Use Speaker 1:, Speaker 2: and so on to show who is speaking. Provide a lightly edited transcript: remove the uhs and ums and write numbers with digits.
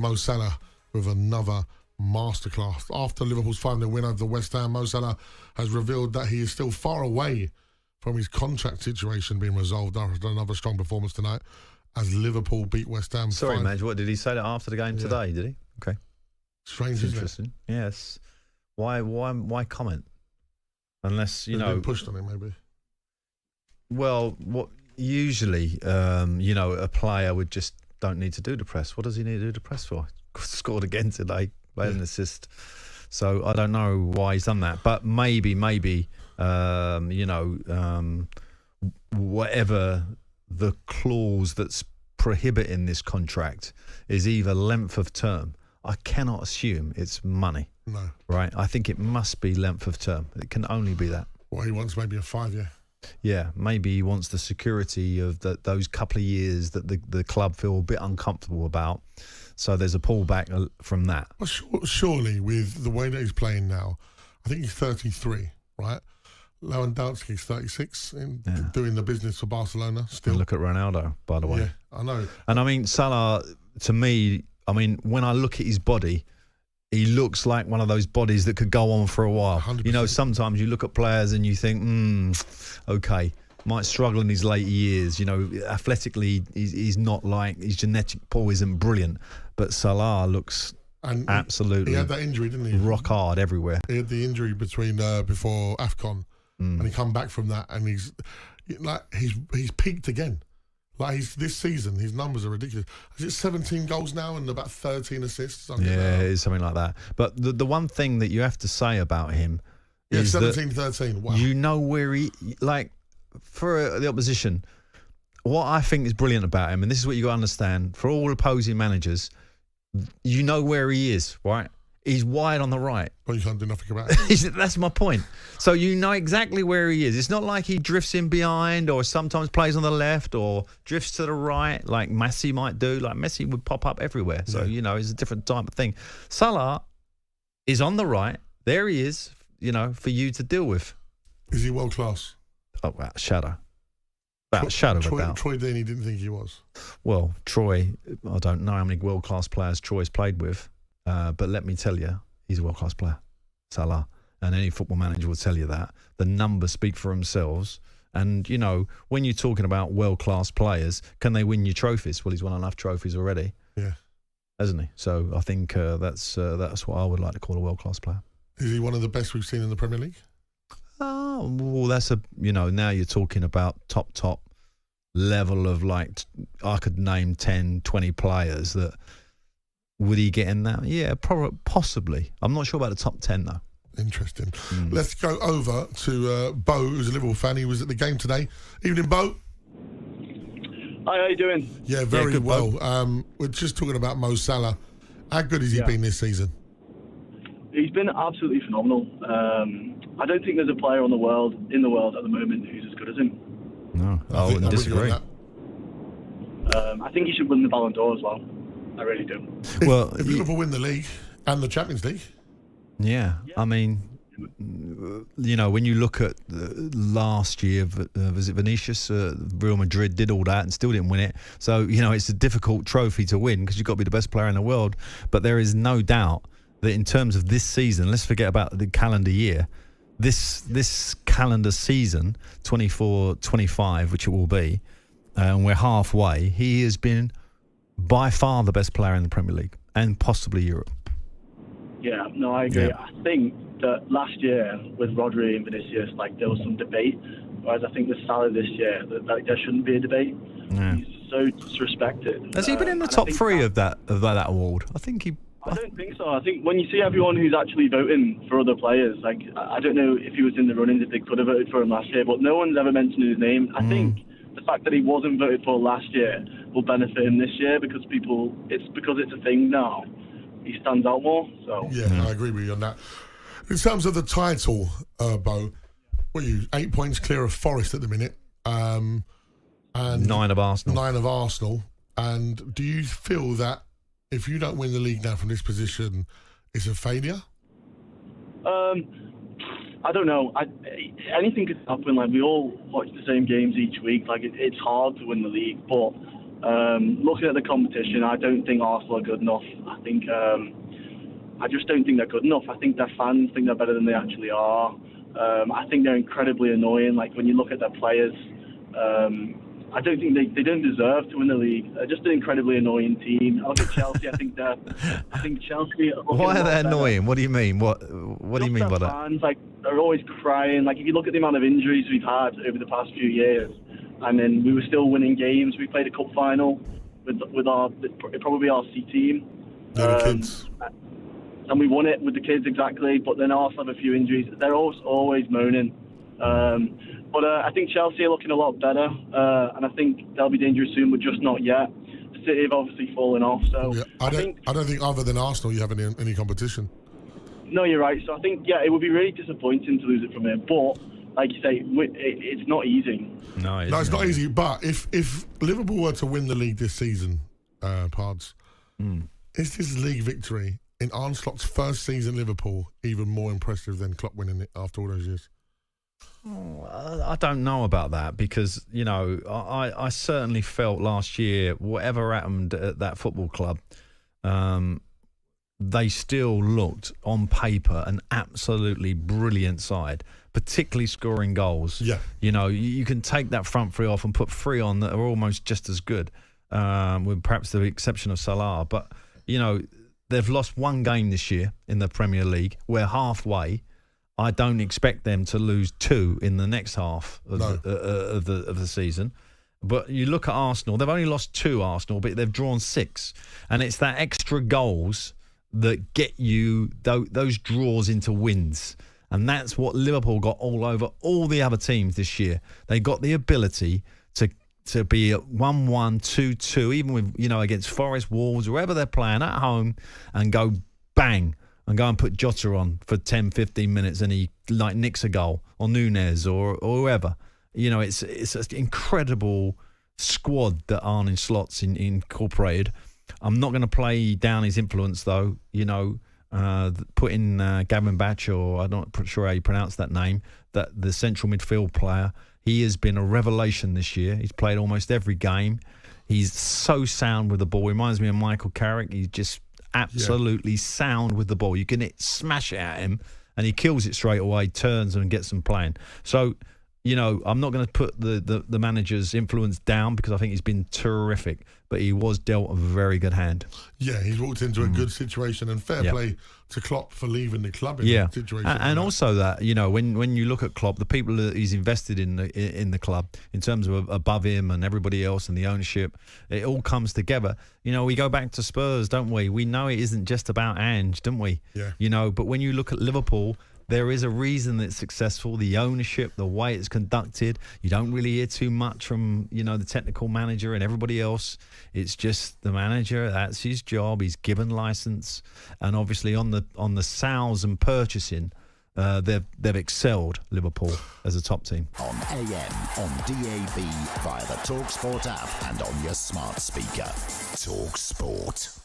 Speaker 1: Mo Salah with another masterclass. After Liverpool's 5-0 win over West Ham, Mo Salah has revealed that he is still far away from his contract situation being resolved after another strong performance tonight as Liverpool beat West Ham.
Speaker 2: Sorry, Madge, what did he say that after the game today, did he? Okay.
Speaker 1: Strange, isn't
Speaker 2: interesting. It? Yes. Why comment? Unless, you know...
Speaker 1: been pushed on him, maybe.
Speaker 2: Well, what usually, a player would just don't need to do the press. What does he need to do the press for? Scored again today, played an assist. So I don't know why he's done that. But maybe, whatever the clause that's prohibiting this contract is either length of term. I cannot assume it's money.
Speaker 1: No.
Speaker 2: Right? I think it must be length of term. It can only be that.
Speaker 1: Well, he wants maybe a 5-year.
Speaker 2: Yeah, maybe he wants the security of those couple of years that the club feel a bit uncomfortable about. So there's a pullback from that.
Speaker 1: Well, surely with the way that he's playing now, I think he's 33, right? Lewandowski's 36 doing the business for Barcelona still.
Speaker 2: Look at Ronaldo, by the way.
Speaker 1: Yeah, I know.
Speaker 2: And I mean, Salah, to me, when I look at his body, he looks like one of those bodies that could go on for a while.
Speaker 1: 100%.
Speaker 2: You know, sometimes you look at players and you think, okay, might struggle in his later years. You know, athletically, he's not like, his genetic pool isn't brilliant. But Salah looks absolutely...
Speaker 1: He had that injury, didn't he?
Speaker 2: Rock hard everywhere.
Speaker 1: He had the injury before AFCON. And he come back from that and he's peaked again. Like this season, his numbers are ridiculous. Is it 17 goals now and about 13 assists?
Speaker 2: It's something like that. But the one thing that you have to say about him is
Speaker 1: 17-13. Wow.
Speaker 2: You know where for the opposition, what I think is brilliant about him, and this is what you got to understand, for all opposing managers, you know where he is, right? He's wide on the right.
Speaker 1: But you can't do nothing about it.
Speaker 2: That's my point. So you know exactly where he is. It's not like he drifts in behind or sometimes plays on the left or drifts to the right like Messi might do. Like Messi would pop up everywhere. So, it's a different type of thing. Salah is on the right. There he is, for you to deal with.
Speaker 1: Is he world class?
Speaker 2: Oh, wow, shadow. Shadow of a doubt.
Speaker 1: Troy Deeney didn't think he was.
Speaker 2: Well, Troy, I don't know how many world-class players Troy's played with. But let me tell you, he's a world-class player, Salah. And any football manager will tell you that. The numbers speak for themselves. And, when you're talking about world-class players, can they win you trophies? Well, he's won enough trophies already.
Speaker 1: Yeah.
Speaker 2: Hasn't he? So I think that's what I would like to call a world-class player.
Speaker 1: Is he one of the best we've seen in the Premier League?
Speaker 2: Oh, well, that's now you're talking about top level of I could name 10, 20 players that... Would he get in that? Yeah, possibly. I'm not sure about the top 10, though.
Speaker 1: Interesting. Let's go over to Bo, who's a Liverpool fan. He was at the game today. Evening, Bo.
Speaker 3: Hi, how you doing?
Speaker 1: Yeah, very good, well. We're just talking about Mo Salah. How good has he been this season?
Speaker 3: He's been absolutely phenomenal. I don't think there's a player in the world at the moment who's as good as him.
Speaker 2: No, I wouldn't disagree.
Speaker 3: I think he should win the Ballon d'Or as well. I really do.
Speaker 1: If Liverpool win the league and the Champions League.
Speaker 2: Yeah. I mean, when you look at last year, was it Vinicius? Real Madrid did all that and still didn't win it. So, it's a difficult trophy to win because you've got to be the best player in the world. But there is no doubt that in terms of this season, let's forget about the calendar year, this calendar season, 24-25, which it will be, and we're halfway, he has been by far the best player in the Premier League and possibly Europe.
Speaker 3: Yeah, no, I agree.
Speaker 2: Yeah.
Speaker 3: I think that last year with Rodri and Vinicius, there was some debate, whereas I think with Salah this year, that there shouldn't be a debate.
Speaker 2: Yeah.
Speaker 3: He's so disrespected.
Speaker 2: Has he been in the top three of that award? I think he...
Speaker 3: I don't think so. I think when you see everyone who's actually voting for other players, I don't know if he was in the running, if they could have voted for him last year, but no one's ever mentioned his name. I think the fact that he wasn't voted for last year will benefit him this year because it's a thing now. He stands out more. So
Speaker 1: yeah, I agree with you on that. In terms of the title, Bo, what are you 8 points clear of Forest at the minute, and
Speaker 2: 9 of Arsenal.
Speaker 1: 9 of Arsenal. And do you feel that if you don't win the league now from this position, it's a failure?
Speaker 3: I don't know. Anything could happen. We all watch the same games each week. It's hard to win the league, but Looking at the competition, I don't think Arsenal are good enough. I just don't think they're good enough. I think their fans think they're better than they actually are. I think they're incredibly annoying. Like, when you look at their players, I don't think they don't deserve to win the league. They're just an incredibly annoying team. I look at Chelsea. I think Chelsea.
Speaker 2: Why are they annoying? What do you mean? What do you mean by that?
Speaker 3: Fans, like, they're always crying. Like, if you look at the amount of injuries we've had over the past few years, and then we were still winning games. We played a cup final with our probably our C team.
Speaker 1: The kids.
Speaker 3: And we won it with the kids, exactly. But then Arsenal have a few injuries. They're always moaning. But I think Chelsea are looking a lot better, and I think they'll be dangerous soon, but just not yet. City have obviously fallen off. So
Speaker 1: yeah, I don't think other than Arsenal you have any competition.
Speaker 3: No, you're right. So I think, it would be really disappointing to lose it from here. But like you say, it's not easy.
Speaker 1: No, it's not easy. But if Liverpool were to win the league this season, Pards, is this league victory in Arne Slot's first season Liverpool even more impressive than Klopp winning it after all those years?
Speaker 2: I don't know about that, because, I certainly felt last year, whatever happened at that football club, they still looked on paper an absolutely brilliant side, particularly scoring goals.
Speaker 1: Yeah.
Speaker 2: You can take that front three off and put three on that are almost just as good, with perhaps the exception of Salah. But, they've lost one game this year in the Premier League. We're halfway. I don't expect them to lose two in the next half of the season. But you look at Arsenal, they've only lost two, Arsenal, but they've drawn 6. And it's that extra goals that get you those draws into wins. And that's what Liverpool got all over all the other teams this year. They got the ability to be at 1-1, 2-2, even with, against Forest, Wolves, wherever they're playing at home, and go bang, and go and put Jota on for 10, 15 minutes and he nicks a goal, or Nunez or whoever. It's an incredible squad that Arne Slot's incorporated. I'm not going to play down his influence, though. Putting Gavin Batch, or I'm not sure how you pronounce that name, that the central midfield player, he has been a revelation this year. He's played almost every game. He's so sound with the ball. Reminds me of Michael Carrick. He's just absolutely sound with the ball. You can smash it at him and he kills it straight away, turns and gets them playing. So, I'm not going to put the manager's influence down, because I think he's been terrific, but he was dealt a very good hand. Yeah,
Speaker 1: he's walked into a good situation, and fair play to Klopp for leaving the club in that situation.
Speaker 2: And also that, when you look at Klopp, the people that he's invested in the club, in terms of above him and everybody else and the ownership, it all comes together. We go back to Spurs, don't we? We know it isn't just about Ange, don't we?
Speaker 1: Yeah.
Speaker 2: But when you look at Liverpool, there is a reason that it's successful. The ownership, the way it's conducted. You don't really hear too much from, the technical manager and everybody else. It's just the manager. That's his job. He's given license, and obviously on the sales and purchasing, they've excelled, Liverpool, as a top team.
Speaker 4: On AM, on DAB, via the talkSPORT app, and on your smart speaker. talkSPORT.